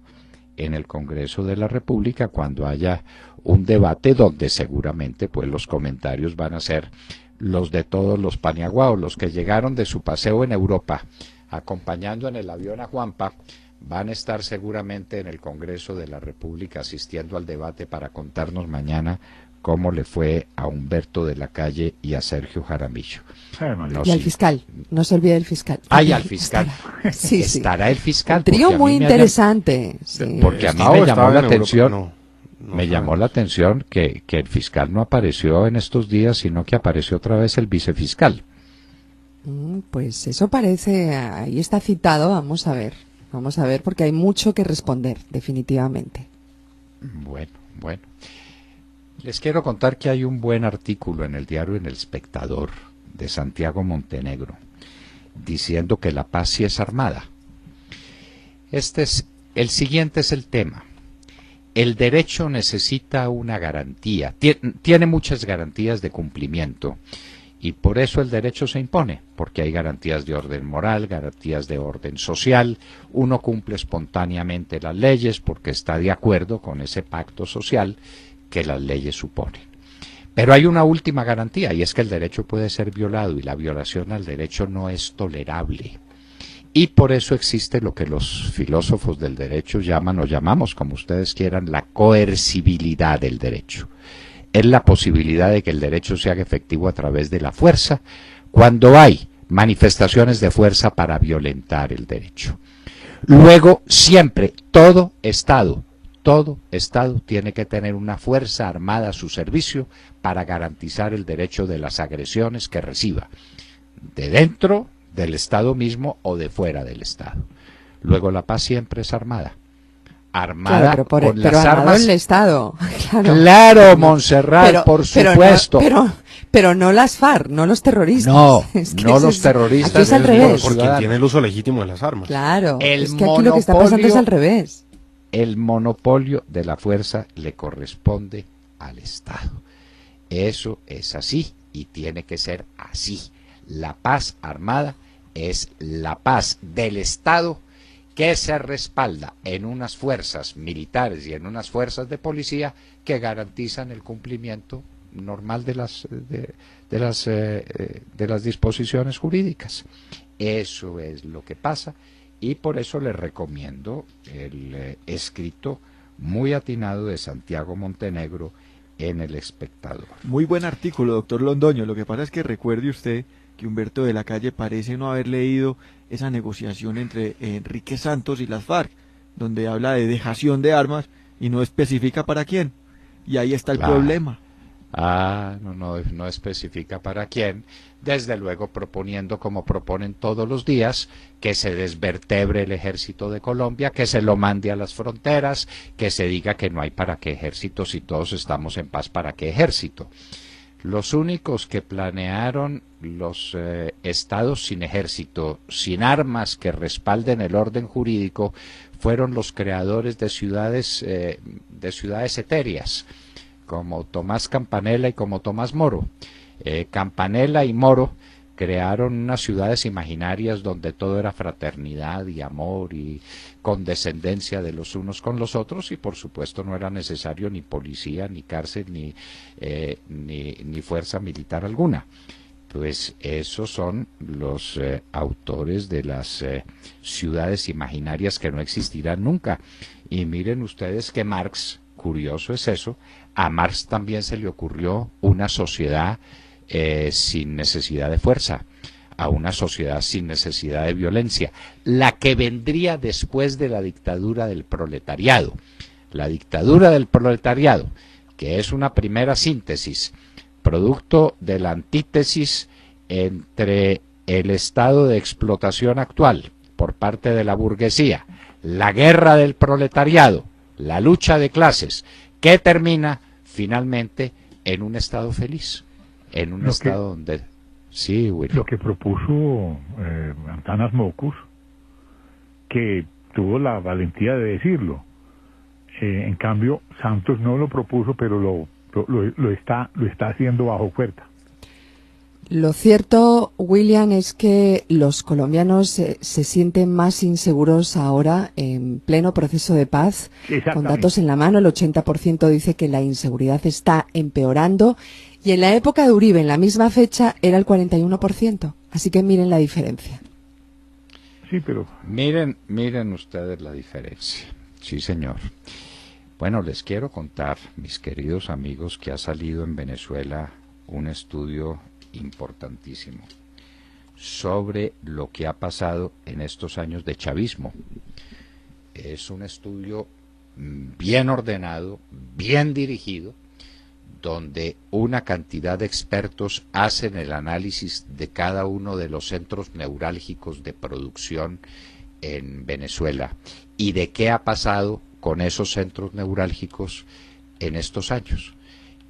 en el Congreso de la República cuando haya un debate donde seguramente pues los comentarios van a ser los de todos los paniaguaos, los que llegaron de su paseo en Europa acompañando en el avión a Juanpa, van a estar seguramente en el Congreso de la República asistiendo al debate para contarnos mañana cómo le fue a Humberto de la Calle y a Sergio Jaramillo. Y al fiscal, no se olvide del fiscal. Y al fiscal. Sí, estará el fiscal. Un trío muy interesante. Sí. Porque a mí me llamó la atención, llamó la atención que el fiscal no apareció en estos días, sino que apareció otra vez el vicefiscal. Pues eso parece, ahí está citado, vamos a ver, porque hay mucho que responder, definitivamente. Bueno. Les quiero contar que hay un buen artículo en el diario En El Espectador de Santiago Montenegro diciendo que la paz sí es armada. El siguiente es el tema. El derecho necesita una garantía, tiene muchas garantías de cumplimiento y por eso el derecho se impone, porque hay garantías de orden moral, garantías de orden social, uno cumple espontáneamente las leyes porque está de acuerdo con ese pacto social que las leyes suponen. Pero hay una última garantía y es que el derecho puede ser violado y la violación al derecho no es tolerable. Y por eso existe lo que los filósofos del derecho llaman o llamamos, como ustedes quieran, la coercibilidad del derecho. Es la posibilidad de que el derecho se haga efectivo a través de la fuerza cuando hay manifestaciones de fuerza para violentar el derecho. Luego, siempre, todo Estado tiene que tener una fuerza armada a su servicio para garantizar el derecho de las agresiones que reciba, de dentro del Estado mismo o de fuera del Estado. Luego la paz siempre es armada. Armada con las armas del Estado. Claro, Montserrat, por supuesto. Pero no las FARC, no los terroristas. No los terroristas. Aquí es al revés. Por quien tiene el uso legítimo de las armas. Claro, es que aquí lo que está pasando es al revés. El monopolio de la fuerza le corresponde al Estado. Eso es así y tiene que ser así. La paz armada es la paz del Estado que se respalda en unas fuerzas militares y en unas fuerzas de policía que garantizan el cumplimiento normal de las disposiciones jurídicas. Eso es lo que pasa y por eso les recomiendo el escrito muy atinado de Santiago Montenegro en El Espectador. Muy buen artículo, doctor Londoño. Lo que pasa es que recuerde usted que Humberto de la Calle parece no haber leído esa negociación entre Enrique Santos y las FARC, donde habla de dejación de armas y no especifica para quién. Y ahí está el problema. No especifica para quién, desde luego proponiendo, como proponen todos los días, que se desvertebre el ejército de Colombia, que se lo mande a las fronteras, que se diga que no hay para qué ejército, si todos estamos en paz, ¿para qué ejército? Los únicos que planearon los estados sin ejército, sin armas que respalden el orden jurídico, fueron los creadores de ciudades etéreas, como Tomás Campanella y como Tomás Moro. Campanella y Moro crearon unas ciudades imaginarias donde todo era fraternidad y amor y condescendencia de los unos con los otros, y por supuesto no era necesario ni policía, ni cárcel, ni fuerza militar alguna. Pues esos son los autores de las ciudades imaginarias que no existirán nunca. Y miren ustedes que Marx, curioso es eso, a Marx también se le ocurrió una sociedad sin necesidad de fuerza, a una sociedad sin necesidad de violencia, la que vendría después de la dictadura del proletariado. La dictadura del proletariado, que es una primera síntesis, producto de la antítesis entre el estado de explotación actual por parte de la burguesía, la guerra del proletariado, la lucha de clases, que termina finalmente en un estado feliz, en un estado donde... Sí, Will. Lo que propuso Antanas Mockus, que tuvo la valentía de decirlo. En cambio, Santos no lo propuso, pero lo está haciendo bajo oferta. Lo cierto, William, es que los colombianos se sienten más inseguros ahora en pleno proceso de paz. Con datos en la mano, el 80% dice que la inseguridad está empeorando, y en la época de Uribe, en la misma fecha, era el 41%. Así que miren la diferencia. Sí, pero... Miren ustedes la diferencia. Sí, señor. Bueno, les quiero contar, mis queridos amigos, que ha salido en Venezuela un estudio importantísimo sobre lo que ha pasado en estos años de chavismo. Es un estudio bien ordenado, bien dirigido, donde una cantidad de expertos hacen el análisis de cada uno de los centros neurálgicos de producción en Venezuela y de qué ha pasado con esos centros neurálgicos en estos años.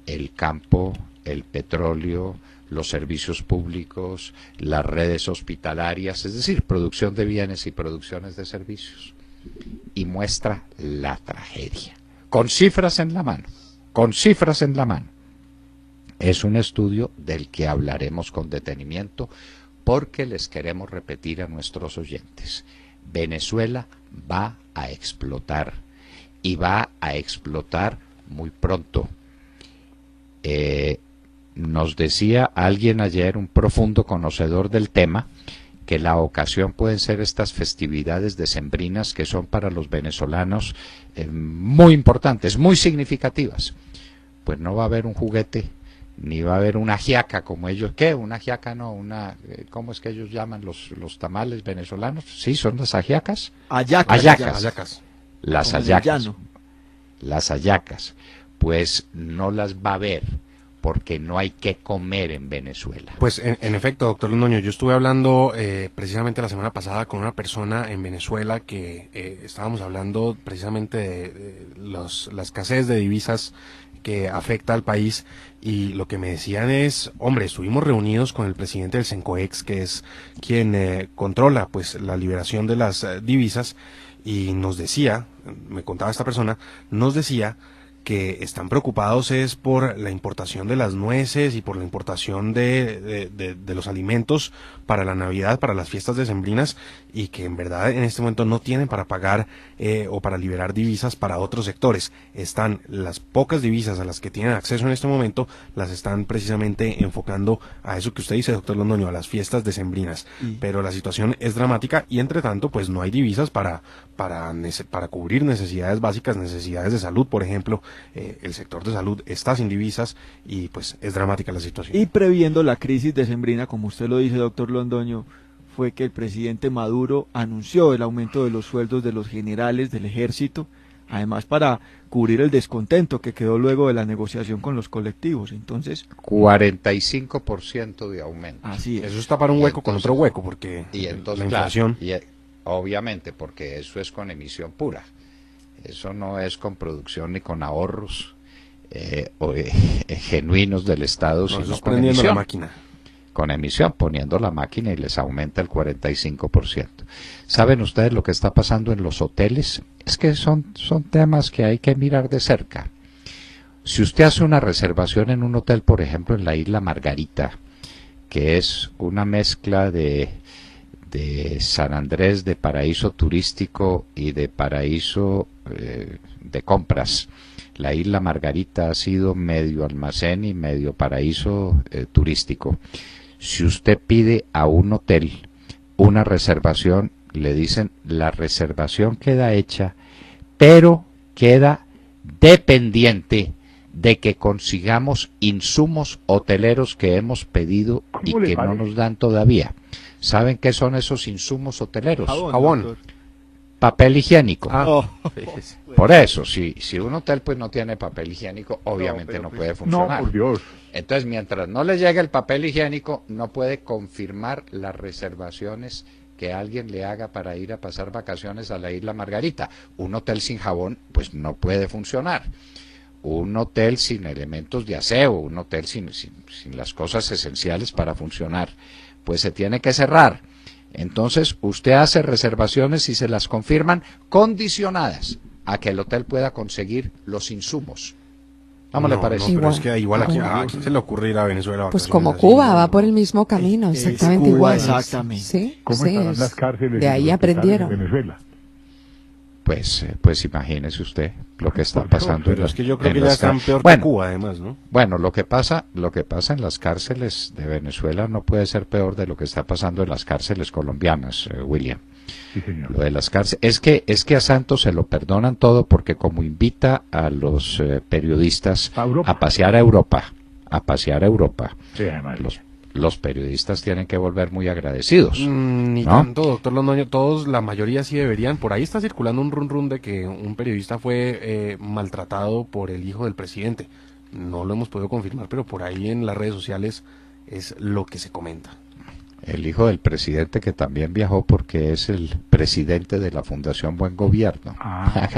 El campo, el petróleo, los servicios públicos, las redes hospitalarias, es decir, producción de bienes y producciones de servicios. Y muestra la tragedia, con cifras en la mano, con cifras en la mano. Es un estudio del que hablaremos con detenimiento, porque les queremos repetir a nuestros oyentes: Venezuela va a explotar, y va a explotar muy pronto. Nos decía alguien ayer, un profundo conocedor del tema, que la ocasión pueden ser estas festividades decembrinas que son para los venezolanos muy importantes, muy significativas. Pues no va a haber un juguete, ni va a haber una ajiaca como ellos. ¿Qué? Una ajiaca no, ¿cómo es que ellos llaman los tamales venezolanos? Sí, son las ajiacas. Hallacas. Las hallacas. Las hallacas. Pues no las va a haber, porque no hay que comer en Venezuela. Pues en efecto, doctor Londoño, yo estuve hablando precisamente la semana pasada con una persona en Venezuela que estábamos hablando precisamente de la escasez de divisas que afecta al país, y lo que me decían es, hombre, estuvimos reunidos con el presidente del Sencoex, que es quien controla pues la liberación de las divisas, y nos decía, me contaba esta persona, nos decía que están preocupados es por la importación de las nueces y por la importación de los alimentos para la Navidad, para las fiestas decembrinas, y que en verdad en este momento no tienen para pagar o para liberar divisas para otros sectores. Están las pocas divisas a las que tienen acceso en este momento, las están precisamente enfocando a eso que usted dice, doctor Londoño, a las fiestas decembrinas. Pero la situación es dramática, y entre tanto pues no hay divisas para cubrir necesidades básicas, necesidades de salud, por ejemplo, el sector de salud está sin divisas y pues es dramática la situación. Y previendo la crisis decembrina, como usted lo dice, doctor Londoño, fue que el presidente Maduro anunció el aumento de los sueldos de los generales del ejército, además para cubrir el descontento que quedó luego de la negociación con los colectivos. Entonces, 45% de aumento. así es. Eso está para un hueco con otro hueco, porque Y entonces, la inflación... claro, obviamente, porque eso es con emisión pura. Eso no es con producción ni con ahorros genuinos del Estado, No, sino eso es con prendiendo la emisión. máquina. Con emisión, poniendo la máquina y les aumenta el 45%. ¿Saben ustedes lo que está pasando en los hoteles? Es que son temas que hay que mirar de cerca. Si usted hace una reservación en un hotel, por ejemplo, en la isla Margarita, que es una mezcla de San Andrés, de paraíso turístico y de paraíso de compras. La isla Margarita ha sido medio almacén y medio paraíso turístico. Si usted pide a un hotel una reservación, le dicen la reservación queda hecha, pero queda dependiente de que consigamos insumos hoteleros que hemos pedido y ¿Cómo le que no parece? nos dan todavía. ¿Saben qué son esos insumos hoteleros? Jabón. doctor. Papel higiénico. Oh, Por eso, si un hotel pues no tiene papel higiénico, obviamente pero no pues, puede No, funcionar. por Dios. Entonces, mientras no le llegue el papel higiénico, no puede confirmar las reservaciones que alguien le haga para ir a pasar vacaciones a la isla Margarita. Un hotel sin jabón, pues no puede funcionar. Un hotel sin elementos de aseo, un hotel sin las cosas esenciales para funcionar, pues se tiene que cerrar. Entonces, usted hace reservaciones y se las confirman condicionadas a que el hotel pueda conseguir los insumos. ¿Cómo le parece? No, pero Igual. es que igual ¿a quién se le ocurre ir a Venezuela a Pues vacaciones como así? Cuba va por el mismo camino, Es exactamente Cuba, igual. exactamente. Sí, ¿Cómo sí, estarán es- las cárceles de y ahí los hospitales aprendieron. en Venezuela? Pues imagínese usted lo que está Por Dios, pasando. Pero es que yo creo en que ya las están peor que bueno, Cuba, además, ¿no? Bueno, lo que pasa en las cárceles de Venezuela no puede ser peor de lo que está pasando en las cárceles colombianas, William. Sí, señor. Lo de las cárceles es que a Santos se lo perdonan todo porque como invita a los periodistas A Europa. a pasear a Europa, Sí, además. los periodistas tienen que volver muy agradecidos. Ni ¿no? tanto, doctor Londoño, todos, la mayoría sí deberían. Por ahí está circulando un run de que un periodista fue maltratado por el hijo del presidente. No lo hemos podido confirmar, pero por ahí en las redes sociales es lo que se comenta. El hijo del presidente que también viajó porque es el presidente de la Fundación Buen Gobierno. Ah.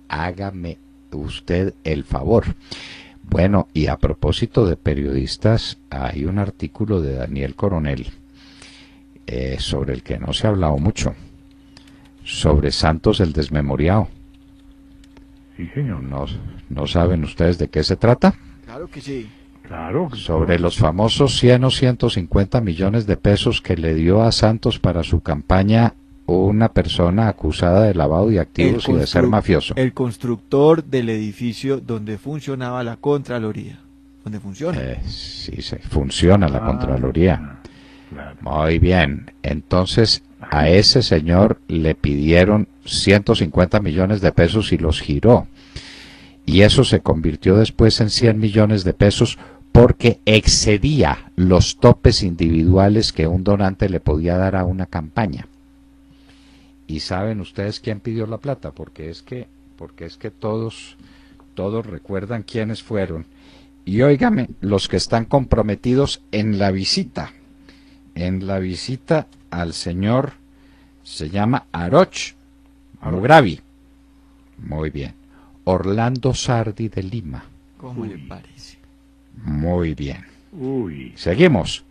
Hágame usted el favor. Bueno, y a propósito de periodistas, hay un artículo de Daniel Coronel sobre el que no se ha hablado mucho, sobre Santos el Desmemoriado. Sí, señor. ¿No saben ustedes de qué se trata? claro que sí. Claro. Sobre los famosos 100 o 150 millones de pesos que le dio a Santos para su campaña una persona acusada de lavado de activos y de ser mafioso. El constructor del edificio donde funcionaba la Contraloría. Donde funciona. Sí, funciona la Contraloría. Claro. Muy bien. Entonces, a ese señor le pidieron 150 millones de pesos y los giró. Y eso se convirtió después en 100 millones de pesos porque excedía los topes individuales que un donante le podía dar a una campaña. ¿Y saben ustedes quién pidió la plata? Porque es que todos recuerdan quiénes fueron. Y óigame, los que están comprometidos en la visita al señor, se llama Aroch Mugravi. Muy bien. Orlando Sardi de Lima. ¿Cómo le parece? Muy bien. Uy. Seguimos.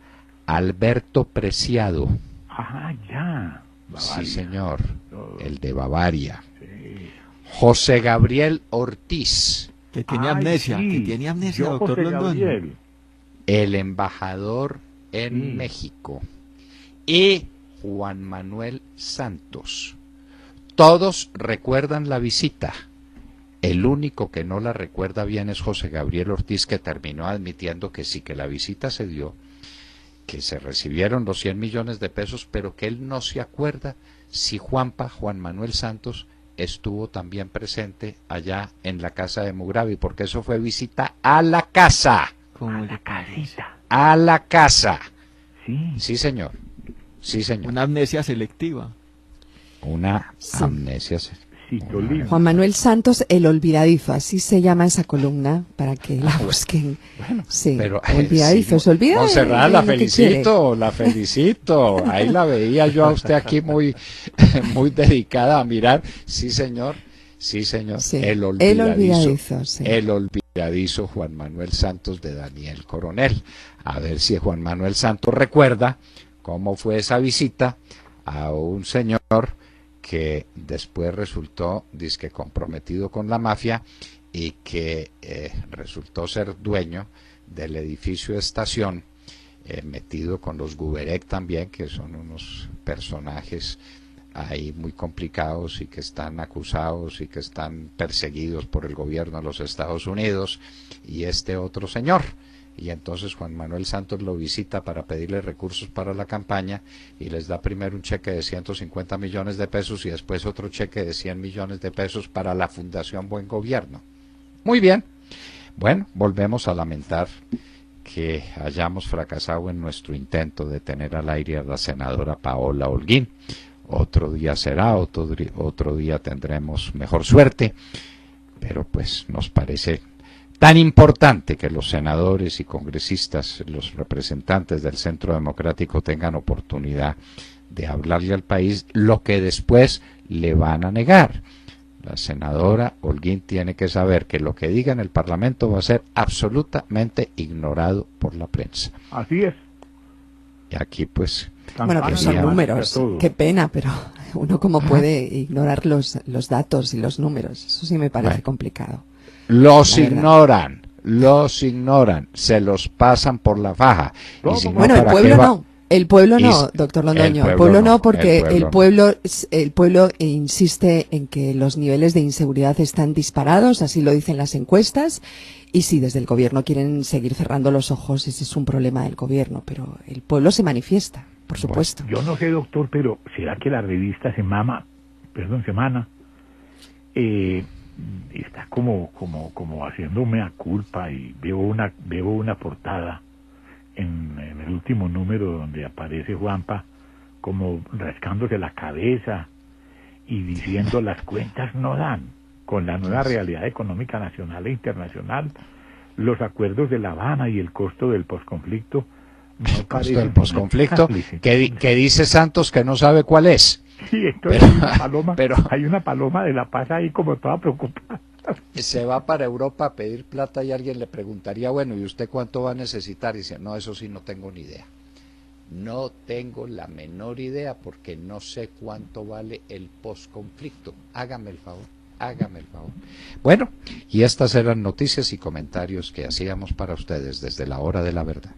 Alberto Preciado. Ah, ya. Sí, Bavaria. señor. Todo. El de Bavaria. Sí. José Gabriel Ortiz. Que tiene Ay, amnesia, sí. que tiene amnesia, Yo, doctor José Londoño. Gabriel. El embajador en Sí. México. Y Juan Manuel Santos. Todos recuerdan la visita. El único que no la recuerda bien es José Gabriel Ortiz, que terminó admitiendo que sí, que la visita se dio, que se recibieron los 100 millones de pesos, pero que él no se acuerda si Juan Manuel Santos estuvo también presente allá en la casa de Mugravi, porque eso fue visita a la casa. ¿Cómo le parece? A la casa. Sí. Sí, señor. Sí, señor. Una amnesia selectiva. Una Sí. amnesia. Citolina. Juan Manuel Santos, el olvidadizo, así se llama esa columna, para que la busquen. Bueno, Sí, pero olvidadizo, sí, se olvida Montserrat, de la lo que felicito, la felicito. Ahí la veía yo a usted aquí muy, muy dedicada a mirar. Sí, señor. Sí, señor. Sí, El el olvidadizo, sí. El olvidadizo Juan Manuel Santos de Daniel Coronel. A ver si Juan Manuel Santos recuerda cómo fue esa visita a un señor que después resultó dizque comprometido con la mafia y que resultó ser dueño del edificio Estación, metido con los Guberec también, que son unos personajes ahí muy complicados y que están acusados y que están perseguidos por el gobierno de los Estados Unidos, y este otro señor. Y entonces Juan Manuel Santos lo visita para pedirle recursos para la campaña y les da primero un cheque de 150 millones de pesos y después otro cheque de 100 millones de pesos para la Fundación Buen Gobierno. Muy bien. Bueno, volvemos a lamentar que hayamos fracasado en nuestro intento de tener al aire a la senadora Paola Holguín. Otro día será, otro día tendremos mejor suerte, pero pues nos parece tan importante que los senadores y congresistas, los representantes del Centro Democrático tengan oportunidad de hablarle al país lo que después le van a negar. La senadora Holguín tiene que saber que lo que diga en el Parlamento va a ser absolutamente ignorado por la prensa. Así es. Y aquí pues... Bueno, pero son números, qué pena, pero uno cómo puede ignorar los datos y los números, eso sí me parece complicado. Los ignoran, se los pasan por la faja. Y si no, bueno, el pueblo no. El pueblo no, Y- doctor Londoño, el el pueblo pueblo no, no, porque el pueblo el pueblo insiste en que los niveles de inseguridad están disparados, así lo dicen las encuestas, y si desde el gobierno quieren seguir cerrando los ojos, ese es un problema del gobierno, pero el pueblo se manifiesta, por supuesto. Yo no sé, doctor, pero ¿será que la revista Semana está como haciendo mea culpa? Y veo una portada en el último número donde aparece Juanpa como rascándose la cabeza y diciendo las cuentas no dan con la nueva realidad económica nacional e internacional, los acuerdos de La Habana y el costo del posconflicto. No costo del posconflicto, que dice Santos que no sabe cuál es. Sí, entonces hay una paloma de la paz ahí como toda preocupada. Se va para Europa a pedir plata y alguien le preguntaría, bueno, ¿y usted cuánto va a necesitar? Y dice, no, eso sí no tengo ni idea. No tengo la menor idea porque no sé cuánto vale el posconflicto. Hágame el favor, hágame el favor. Bueno, y estas eran noticias y comentarios que hacíamos para ustedes desde la hora de la verdad.